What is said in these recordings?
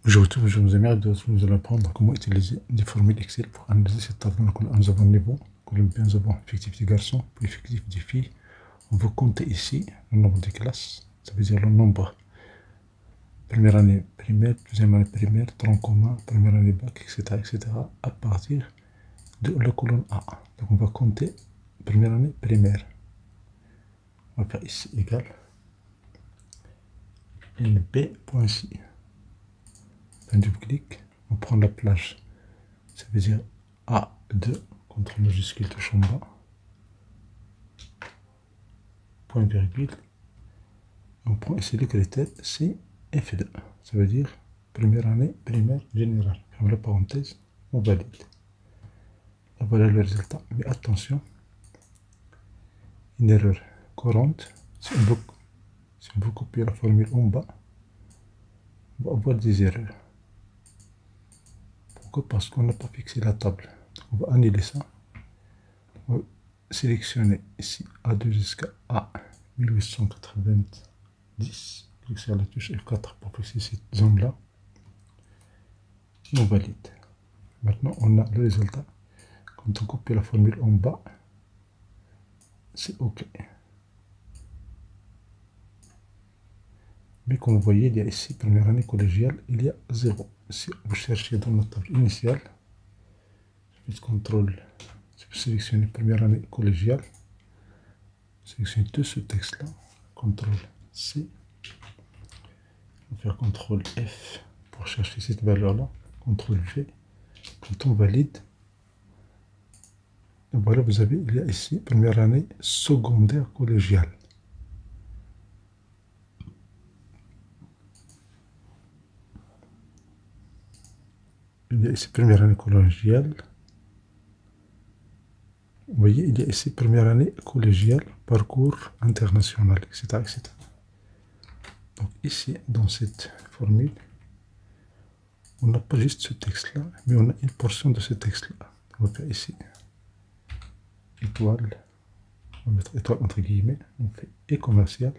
Aujourd'hui, je vous aimerais nous allons apprendre comment utiliser des formules Excel pour analyser cette table. Donc, nous avons le niveau, nous avons effectif des garçons, puis effectif des filles. On va compter ici le nombre de classes, ça veut dire le nombre première année primaire, deuxième année primaire, tronc commun, première année bac, etc., à partir de la colonne A. Donc, on va compter première année primaire. On va faire ici égal NB.ci. Double clic, on prend la plage, ça veut dire A2, CTRL majuscule touche en bas, point virgule, on prend ici le critère C F2, ça veut dire première année primaire générale. Ferme la parenthèse, on valide. Et voilà le résultat, mais attention, une erreur courante, si on veut copier la formule en bas, on va avoir des erreurs. Pourquoi? Parce qu'on n'a pas fixé la table. Donc on va annuler ça. On va sélectionner ici A2 jusqu'à A1890. Clique sur la touche F4 pour fixer cette zone-là. On valide. Maintenant, on a le résultat. Quand on copie la formule en bas, c'est OK. Mais comme vous voyez, il y a ici, première année collégiale, il y a 0. Si vous cherchez dans notre table initiale, je fais CTRL, je peux sélectionner première année collégiale, sélectionner tout ce texte-là, CTRL C, on va faire CTRL F pour chercher cette valeur-là, CTRL V, quand on valide, et voilà, vous avez, il y a ici, première année secondaire collégiale. Il y a ici première année collégiale. Vous voyez, il y a ici première année collégiale, parcours international, etc. Donc ici, dans cette formule, on n'a pas juste ce texte-là, mais on a une portion de ce texte-là. On va faire ici, étoile, on va mettre étoile entre guillemets, on fait et commercial,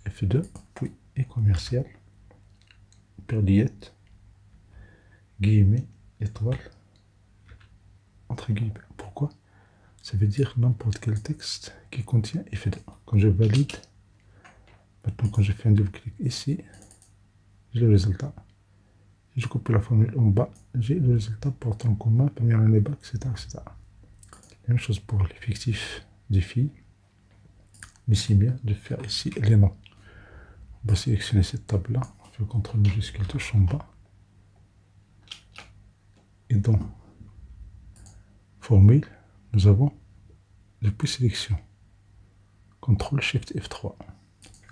F2, puis et commercial, perliette, guillemets, étoile, entre guillemets. Pourquoi? Ça veut dire n'importe quel texte qui contient F2. Quand je valide, maintenant quand je fais un double clic ici, j'ai le résultat. Je copie la formule en bas, j'ai le résultat pour tronc commun, première année bac, etc. La même chose pour l'effectif des filles. Mais c'est bien de faire ici les noms. On va sélectionner cette table-là, on fait CTRL majuscule touche en bas. Et dans formule, nous avons depuis sélection. CTRL SHIFT F3.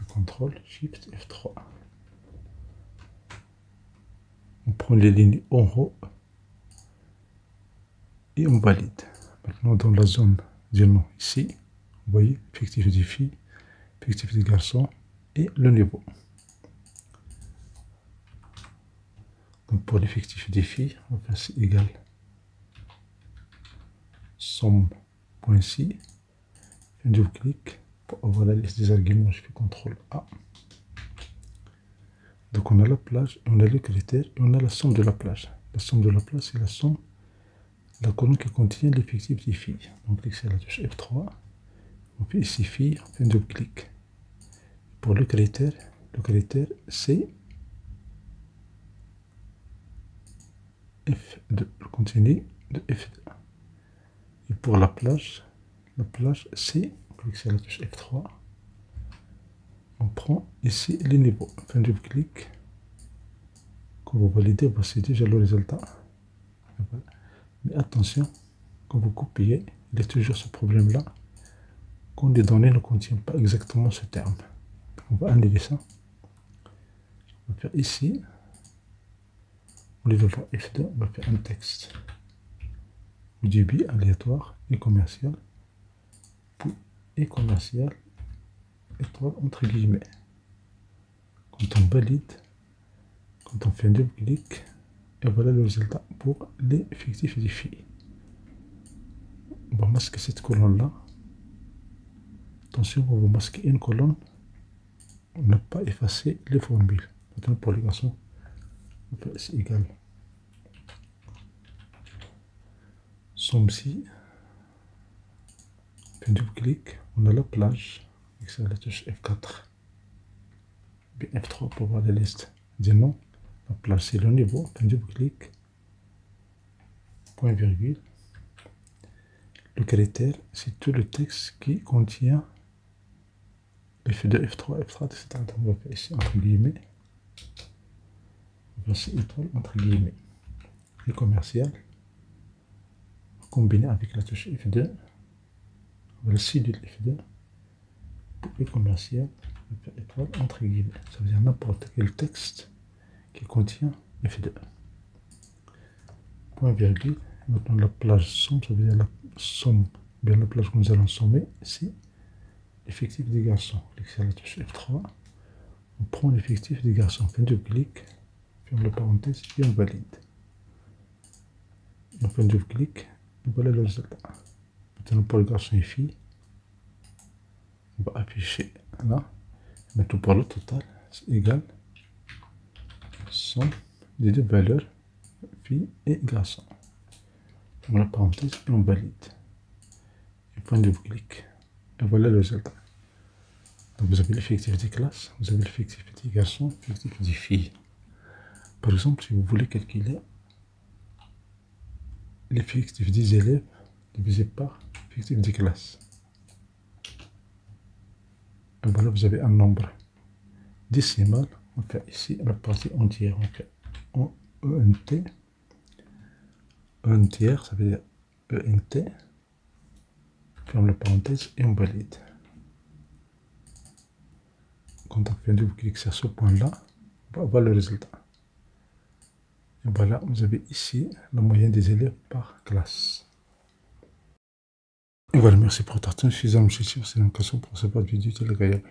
CTRL SHIFT F3. On prend les lignes en haut et on valide. Maintenant, dans la zone du nom ici, vous voyez, effectif des filles, effectif des garçons et le niveau. Donc pour l'effectif des filles, on va faire C égale somme.ci, un double clic pour avoir la liste des arguments, je fais CTRL A. Donc on a la plage, on a le critère et on a la somme de la plage. La somme de la plage, c'est la somme de la colonne qui contient l'effectif des filles. Donc clique sur la touche F3, on fait ici filles, on fait un double clic. Pour le critère c'est F2, le contenu de F2. Et pour la plage c'est, on clique sur la touche F3, on prend ici les niveaux, on fait un double clic. Quand vous validez, voici déjà le résultat. Mais attention, quand vous copiez, il y a toujours ce problème-là, quand les données ne contiennent pas exactement ce terme. On va annuler ça. On va faire ici, au lieu de voir F2, on va faire un texte. débit aléatoire et commercial, puis et commercial, étoile entre guillemets. Quand on valide, quand on fait un double clic, et voilà le résultat pour l'effectif des filles. On va masquer cette colonne-là. Attention, on va masquer une colonne. On n'a pas effacé les formules. Maintenant pour les garçons, c'est égal. Somme-ci. Puis double clic, on a la plage. C'est la touche F4. Puis F3 pour voir la liste. Dis non. La plage c'est le niveau. Puis double clic. Point virgule. Le critère, c'est tout le texte qui contient F2, F3, F3, etc. Donc on va faire ici entre guillemets. On va faire étoile entre guillemets. Le commercial. Combiné avec la touche F2. On va le cédule F2. Pour le commercial, on va faire étoile entre guillemets. Ça veut dire n'importe quel texte qui contient F2. Point virgule. Maintenant la plage somme, ça veut dire la somme, bien la plage que nous allons sommer, c'est l'effectif des garçons. Clique sur la touche F3, on prend l'effectif des garçons, fin de clic, ferme la parenthèse et on valide. Et en fin de clic, voilà le résultat. Maintenant pour les garçons et filles, on va afficher là. Maintenant pour le total, c'est égal somme des deux valeurs, filles et garçons. On la parenthèse et on valide. Et point de clic. Et voilà le résultat. Donc vous avez l'effectif des classes, vous avez l'effectif des garçons, l'effectif des filles. Par exemple, si vous voulez calculer l'effectif des élèves divisé par l'effectif des classes. Et voilà, vous avez un nombre décimal. On fait ici la partie entière. On fait en ENT. Un tiers, ça veut dire ENT. Ferme la parenthèse et on valide. Quand on fait un double clic sur ce point-là, on va voir le résultat. Et voilà, vous avez ici la moyenne des élèves par classe. Et voilà, merci pour votre attention. Je suis Zam Chichi, c'est une occasion pour ce pas de vidéo agréable.